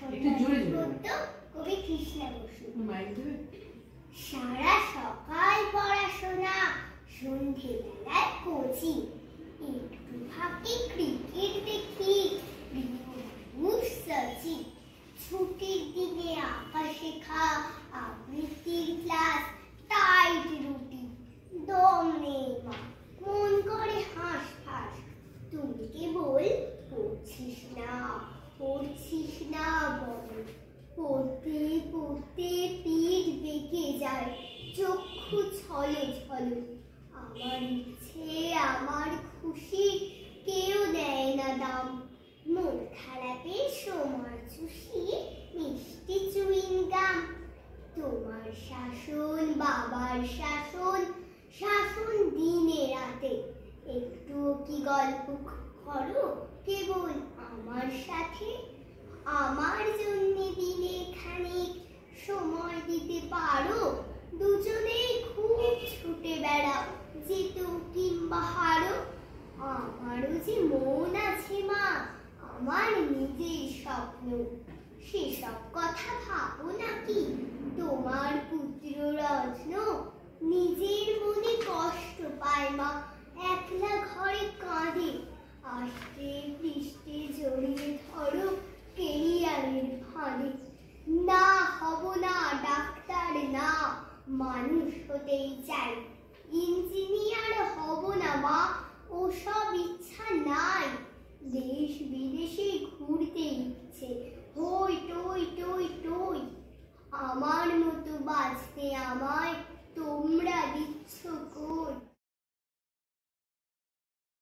কবি কৃষ্ণ বসু। সারা সকাল পড়াশোনা, সন্ধে বেলায় কোচিং, একটু ফাঁকে ক্রিকেট দেখি, সার্চিং, ছুটির দিনে আঁকা শেখা, আবৃত্তির ক্লাস, টাইট রুটি, দম নেই মা, মন করে হাঁস ফাঁস। তুমি কেবল পড়ছিস না বল, পড়তে পড়তে পিঠ বেঁকে যায়, চক্ষু ছলো ছলো। আমার ইচ্ছে আমার খুশি কেউ দেয় না দাম, মোট খেলাপে সময় চুষি মিষ্টি চুইং গাম। তোমার শাসন বাবার শাসন, শাসন দিনে রাতে, একটু কি গল্প করো কেবল আমার সাথে? আমার জন্য দিনে খানিক সময় দিতে পারো? দুজনে খুব ছুটে বেড়াও, জিতো কিংবা হারো। আমারও যে মন আছে মা, আমার নিজের স্বপ্ন, সেসব কথা ভাবো নাকি? তোমার পুত্র রত্ন নিজের মনে কষ্ট